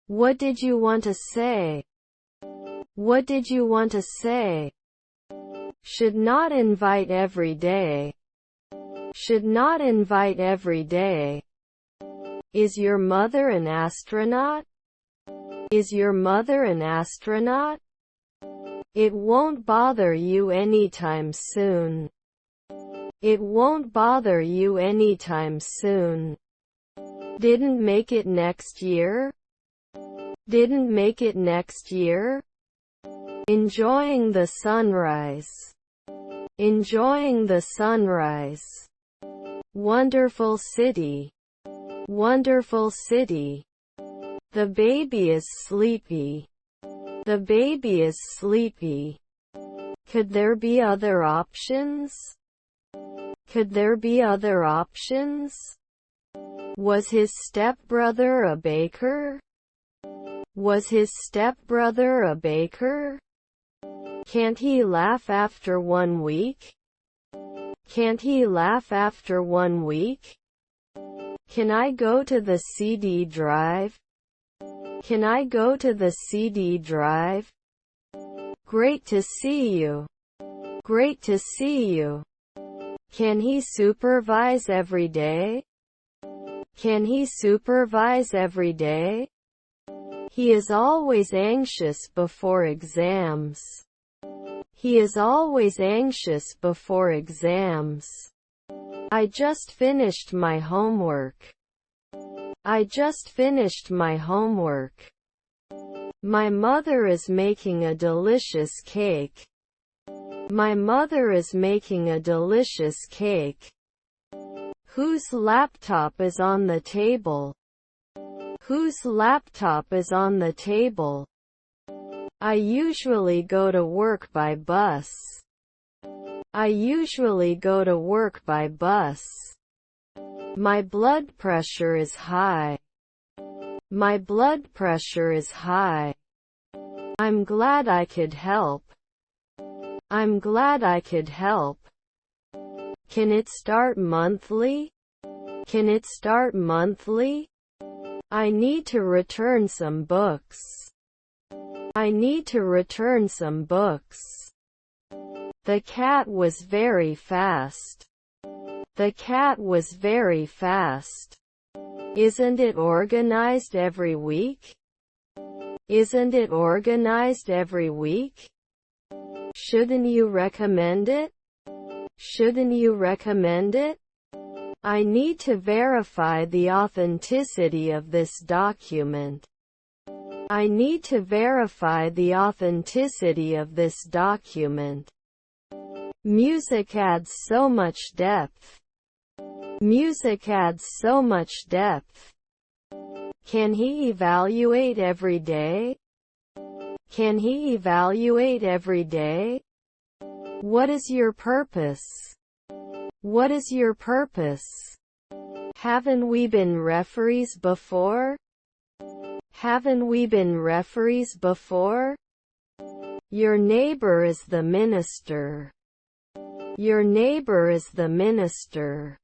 What did you want to say? What did you want to say? Should not invite every day. Should not invite every day. Is your mother an astronaut? Is your mother an astronaut? It won't bother you anytime soon. It won't bother you anytime soon. Didn't make it next year? Didn't make it next year? Enjoying the sunrise. Enjoying the sunrise. Wonderful city. Wonderful city. The baby is sleepy. The baby is sleepy. Could there be other options? Could there be other options? Was his stepbrother a baker? Was his stepbrother a baker? Can't he laugh after 1 week? Can't he laugh after 1 week? Can I go to the CD drive? Can I go to the CD drive? Great to see you. Great to see you. Can he supervise every day? Can he supervise every day? He is always anxious before exams. He is always anxious before exams. I just finished my homework. I just finished my homework. My mother is making a delicious cake. My mother is making a delicious cake. Whose laptop is on the table? Whose laptop is on the table? I usually go to work by bus. I usually go to work by bus. My blood pressure is high. My blood pressure is high. I'm glad I could help. I'm glad I could help. Can it start monthly? Can it start monthly? I need to return some books. I need to return some books. The cat was very fast. The cat was very fast. Isn't it organized every week? Isn't it organized every week? Shouldn't you recommend it? Shouldn't you recommend it? I need to verify the authenticity of this document. I need to verify the authenticity of this document. Music adds so much depth. Music adds so much depth. Can he evaluate every day? Can he evaluate every day? What is your purpose? What is your purpose? Haven't we been referees before? Haven't we been referees before? Your neighbor is the minister. Your neighbor is the minister.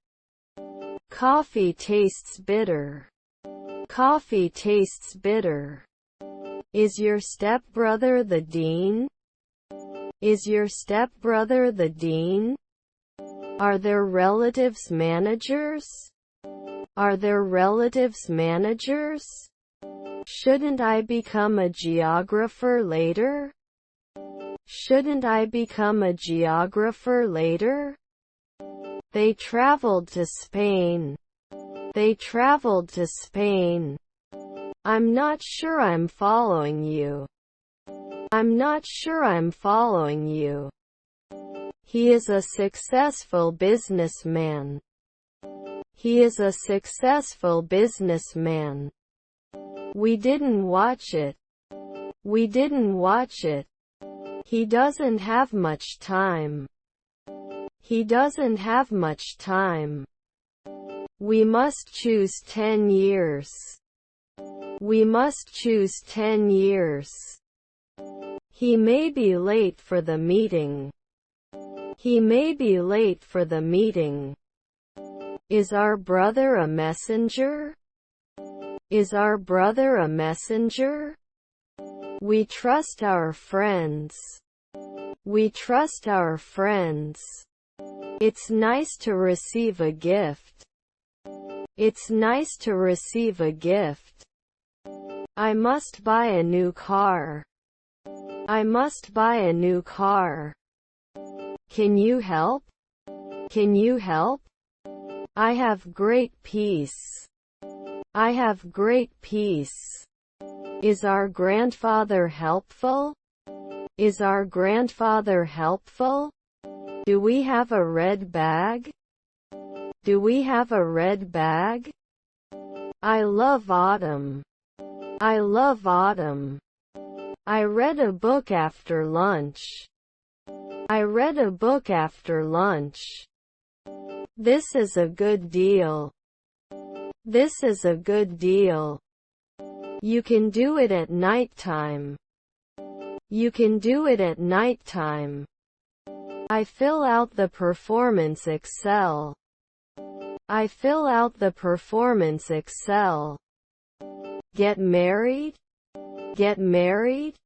Coffee tastes bitter. Coffee tastes bitter. Is your stepbrother the dean? Is your stepbrother the dean? Are there relatives managers? Are there relatives managers? Shouldn't I become a geographer later? Shouldn't I become a geographer later? They traveled to Spain. They traveled to Spain. I'm not sure I'm following you. I'm not sure I'm following you. He is a successful businessman. He is a successful businessman. We didn't watch it. We didn't watch it. He doesn't have much time. He doesn't have much time. We must choose 10 years. We must choose 10 years. He may be late for the meeting. He may be late for the meeting. Is our brother a messenger? Is our brother a messenger? We trust our friends. We trust our friends. It's nice to receive a gift. It's nice to receive a gift. I must buy a new car. I must buy a new car. Can you help? Can you help? I have great peace. I have great peace. Is our grandfather helpful? Is our grandfather helpful? Do we have a red bag? Do we have a red bag? I love autumn. I love autumn. I read a book after lunch. I read a book after lunch. This is a good deal. This is a good deal. You can do it at nighttime. You can do it at nighttime. I fill out the performance Excel. I fill out the performance Excel. Get married? Get married?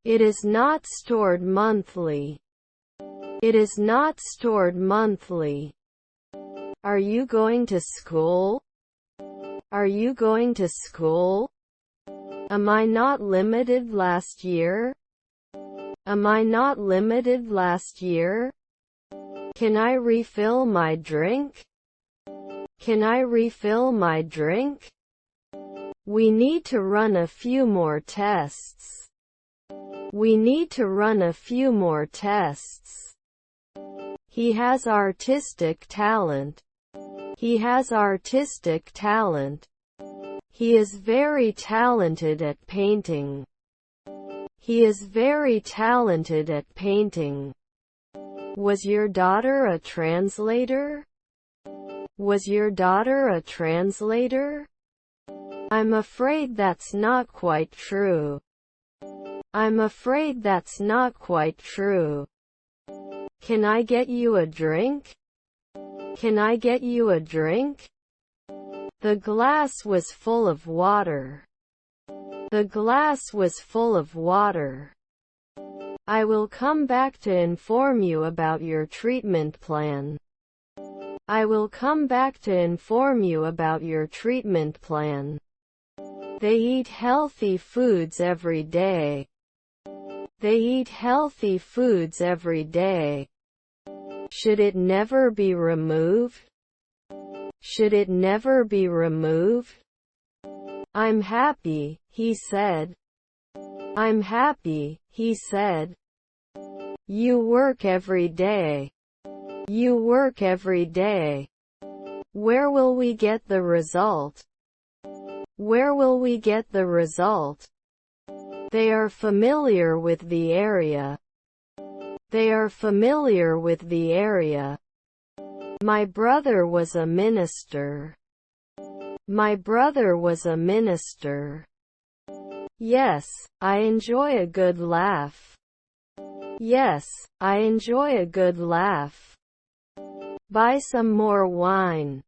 It is not stored monthly. It is not stored monthly. Are you going to school? Are you going to school? Am I not limited last year? Am I not limited last year? Can I refill my drink? Can I refill my drink? We need to run a few more tests. We need to run a few more tests. He has artistic talent. He has artistic talent. He is very talented at painting. He is very talented at painting. Was your daughter a translator? Was your daughter a translator? I'm afraid that's not quite true. I'm afraid that's not quite true. Can I get you a drink? Can I get you a drink? The glass was full of water. The glass was full of water. I will come back to inform you about your treatment plan. I will come back to inform you about your treatment plan. They eat healthy foods every day. They eat healthy foods every day. Should it never be removed? Should it never be removed? I'm happy, he said. I'm happy, he said. You work every day. You work every day. Where will we get the result? Where will we get the result? They are familiar with the area. They are familiar with the area. My brother was a minister. My brother was a minister. Yes, I enjoy a good laugh. Yes, I enjoy a good laugh. Buy some more wine.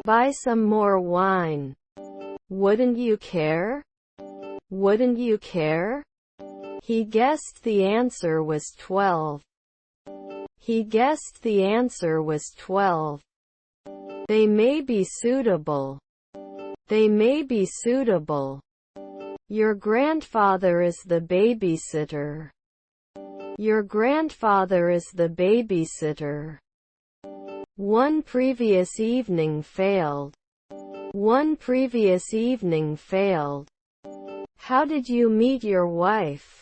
Buy some more wine. Wouldn't you care? Wouldn't you care? He guessed the answer was 12. He guessed the answer was 12. They may be suitable. They may be suitable. Your grandfather is the babysitter. Your grandfather is the babysitter. One previous evening failed. One previous evening failed. How did you meet your wife?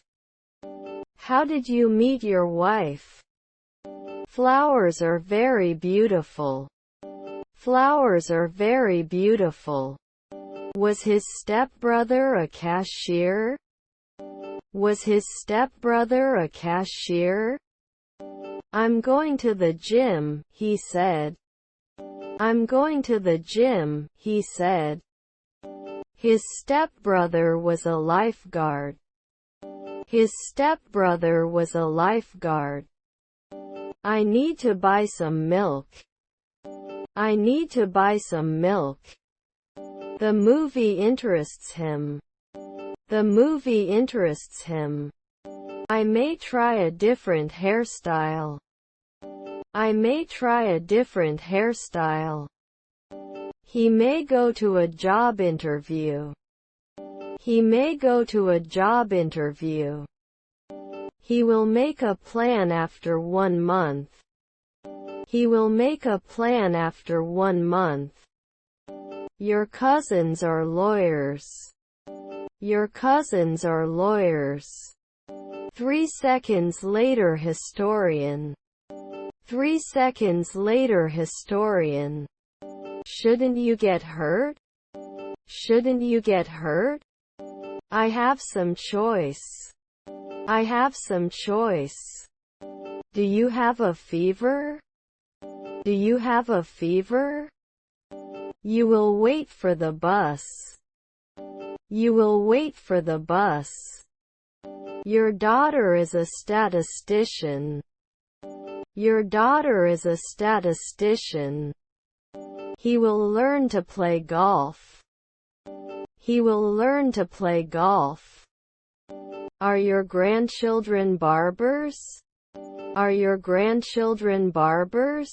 How did you meet your wife? Flowers are very beautiful. Flowers are very beautiful. Was his stepbrother a cashier? Was his stepbrother a cashier? I'm going to the gym, he said. I'm going to the gym, he said. His stepbrother was a lifeguard. His stepbrother was a lifeguard. I need to buy some milk. I need to buy some milk. The movie interests him. The movie interests him. I may try a different hairstyle. I may try a different hairstyle. He may go to a job interview. He may go to a job interview. He will make a plan after 1 month. He will make a plan after 1 month. Your cousins are lawyers. Your cousins are lawyers. 3 seconds later, historian. 3 seconds later, historian. Shouldn't you get hurt? Shouldn't you get hurt? I have some choice. I have some choice. Do you have a fever? Do you have a fever? You will wait for the bus. You will wait for the bus. Your daughter is a statistician. Your daughter is a statistician. He will learn to play golf. He will learn to play golf. Are your grandchildren barbers? Are your grandchildren barbers?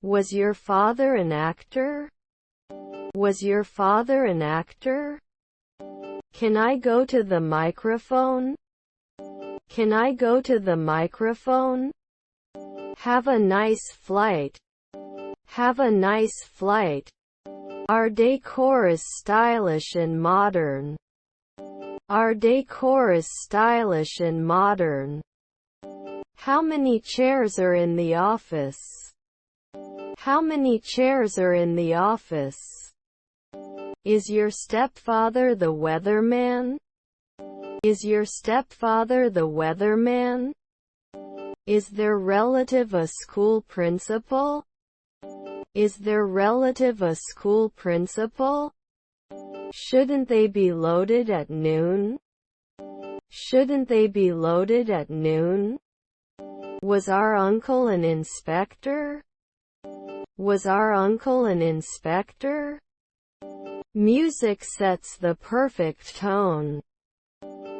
Was your father an actor? Was your father an actor? Can I go to the microphone? Can I go to the microphone? Have a nice flight. Have a nice flight. Our decor is stylish and modern. Our decor is stylish and modern. How many chairs are in the office? How many chairs are in the office? Is your stepfather the weatherman? Is your stepfather the weatherman? Is their relative a school principal? Is their relative a school principal? Shouldn't they be loaded at noon? Shouldn't they be loaded at noon? Was our uncle an inspector? Was our uncle an inspector? Music sets the perfect tone.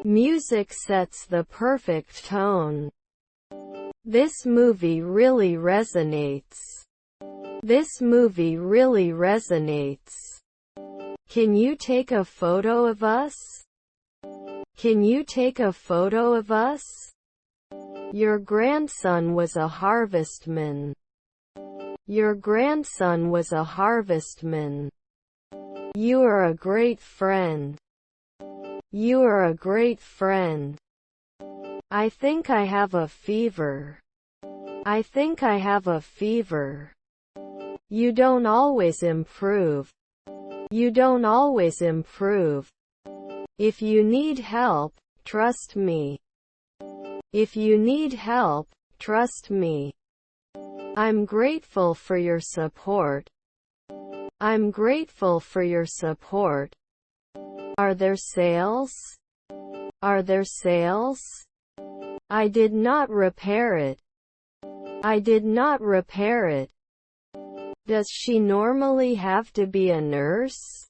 Music sets the perfect tone. This movie really resonates. This movie really resonates. Can you take a photo of us? Can you take a photo of us? Your grandson was a harvestman. Your grandson was a harvestman. You are a great friend. You are a great friend. I think I have a fever. I think I have a fever. You don't always improve. You don't always improve. If you need help, trust me. If you need help, trust me. I'm grateful for your support. I'm grateful for your support. Are there sales? Are there sales? I did not repair it. I did not repair it. Does she normally have to be a nurse?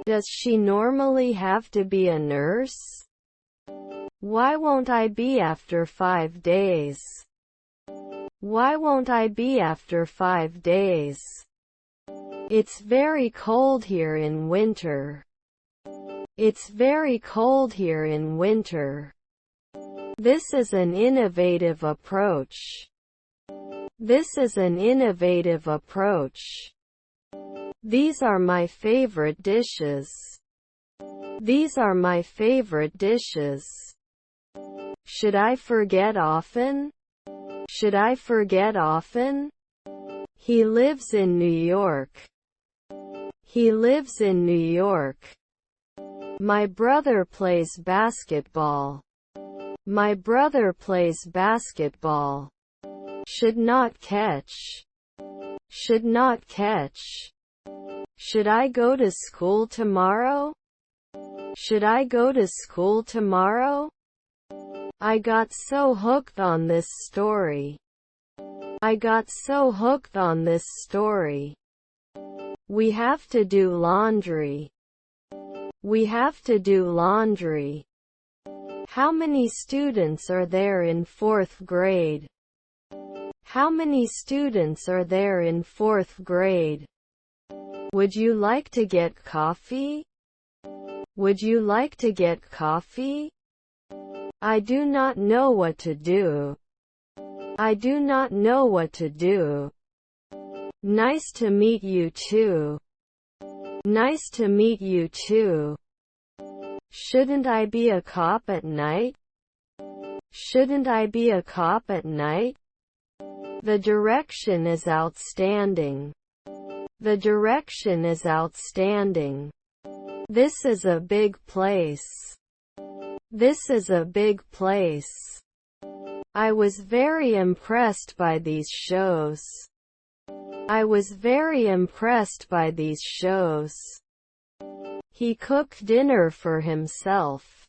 Does she normally have to be a nurse? Why won't I be after 5 days? Why won't I be after 5 days? It's very cold here in winter. It's very cold here in winter. This is an innovative approach. This is an innovative approach. These are my favorite dishes. These are my favorite dishes. Should I forget often? Should I forget often? He lives in New York. He lives in New York. My brother plays basketball. My brother plays basketball. Should not catch. Should not catch. Should I go to school tomorrow? Should I go to school tomorrow? I got so hooked on this story. I got so hooked on this story. We have to do laundry. We have to do laundry. How many students are there in 4th grade? How many students are there in 4th grade? Would you like to get coffee? Would you like to get coffee? I do not know what to do. I do not know what to do. Nice to meet you too. Nice to meet you too. Shouldn't I be a cop at night? Shouldn't I be a cop at night? The direction is outstanding. The direction is outstanding. This is a big place. This is a big place. I was very impressed by these shows. I was very impressed by these shows. He cooked dinner for himself.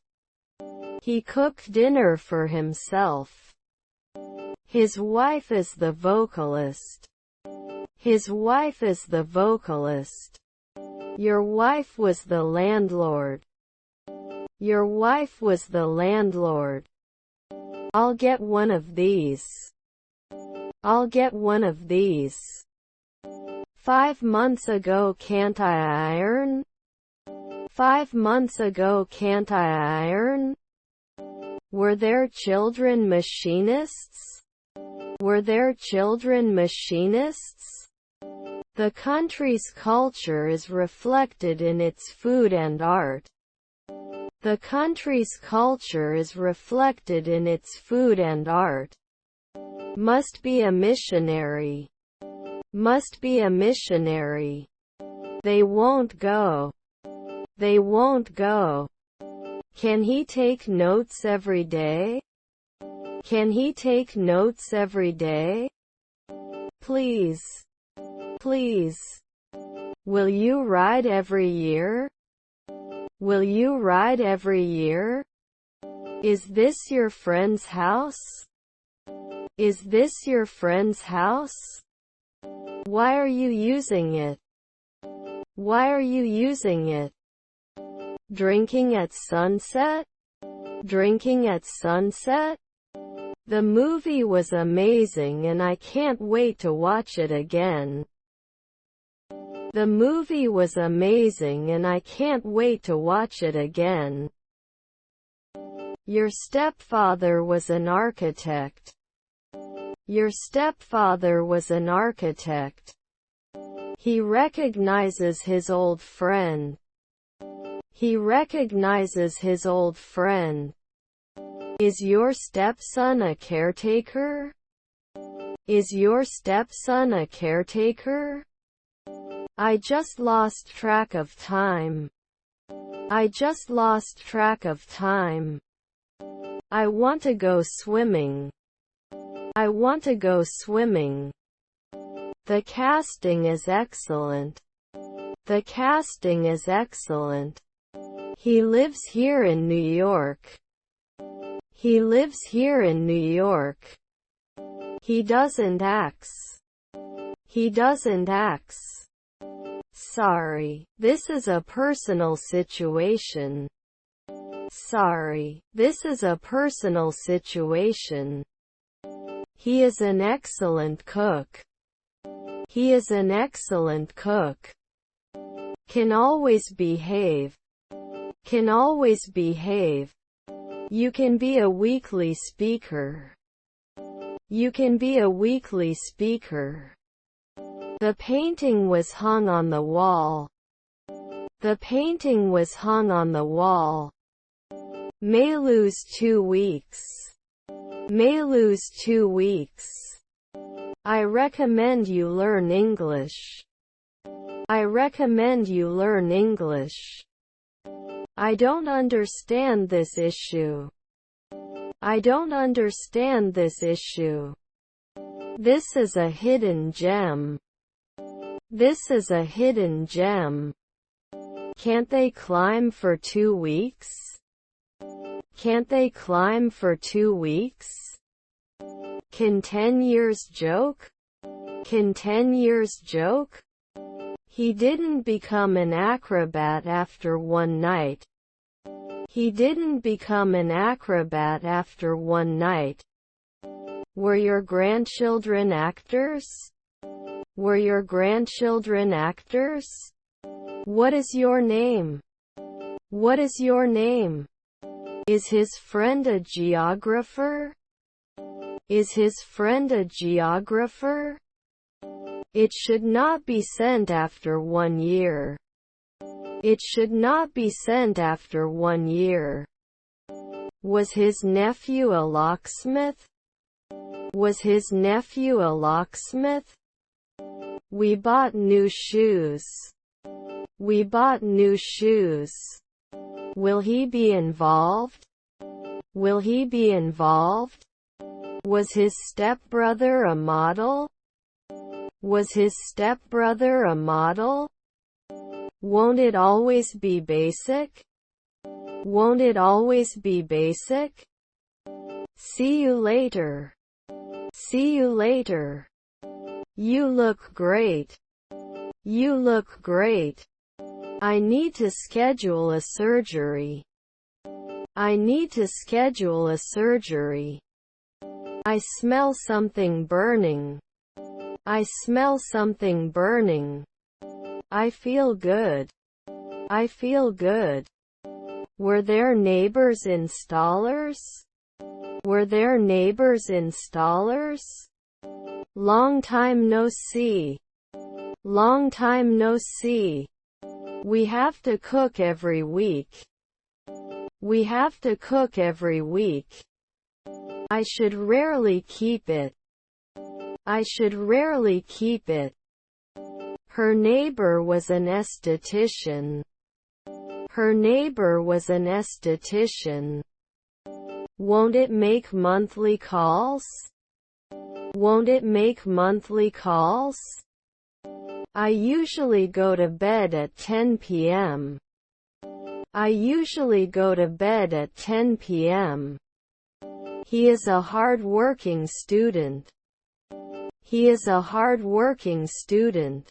He cooked dinner for himself. His wife is the vocalist. His wife is the vocalist. Your wife was the landlord. Your wife was the landlord. I'll get one of these. I'll get one of these. 5 months ago, can't I iron? 5 months ago, can't I iron? Were there children machinists? Were there children machinists? The country's culture is reflected in its food and art. The country's culture is reflected in its food and art. Must be a missionary. Must be a missionary. They won't go. They won't go. Can he take notes every day? Can he take notes every day? Please. Please. Will you ride every year? Will you ride every year? Is this your friend's house? Is this your friend's house? Why are you using it? Why are you using it? Drinking at sunset? Drinking at sunset? The movie was amazing and I can't wait to watch it again. The movie was amazing and I can't wait to watch it again. Your stepfather was an architect. Your stepfather was an architect. He recognizes his old friend. He recognizes his old friend. Is your stepson a caretaker? Is your stepson a caretaker? I just lost track of time. I just lost track of time. I want to go swimming. I want to go swimming. The casting is excellent. The casting is excellent. He lives here in New York. He lives here in New York. He doesn't axe. He doesn't axe. Sorry, this is a personal situation. Sorry, this is a personal situation. He is an excellent cook. He is an excellent cook. Can always behave. Can always behave. You can be a weekly speaker. You can be a weekly speaker. The painting was hung on the wall. The painting was hung on the wall. May lose 2 weeks. May lose 2 weeks. I recommend you learn English. I recommend you learn English. I don't understand this issue. I don't understand this issue. This is a hidden gem. This is a hidden gem. Can't they climb for 2 weeks? Can't they climb for 2 weeks? Can 10 years joke? Can 10 years joke? He didn't become an acrobat after one night. He didn't become an acrobat after one night. Were your grandchildren actors? Were your grandchildren actors? What is your name? What is your name? Is his friend a geographer? Is his friend a geographer? It should not be sent after 1 year. It should not be sent after 1 year. Was his nephew a locksmith? Was his nephew a locksmith? We bought new shoes. We bought new shoes. Will he be involved? Will he be involved? Was his stepbrother a model? Was his stepbrother a model? Won't it always be basic? Won't it always be basic? See you later. See you later. You look great. You look great. I need to schedule a surgery. I need to schedule a surgery. I smell something burning. I smell something burning. I feel good. I feel good. Were there neighbors installers? Were there neighbors installers? Long time no see. Long time no see. We have to cook every week. We have to cook every week. I should rarely keep it. I should rarely keep it. Her neighbor was an esthetician. Her neighbor was an esthetician. Won't it make monthly calls? Won't it make monthly calls? I usually go to bed at 10 p.m. I usually go to bed at 10 p.m. He is a hard-working student. He is a hard-working student.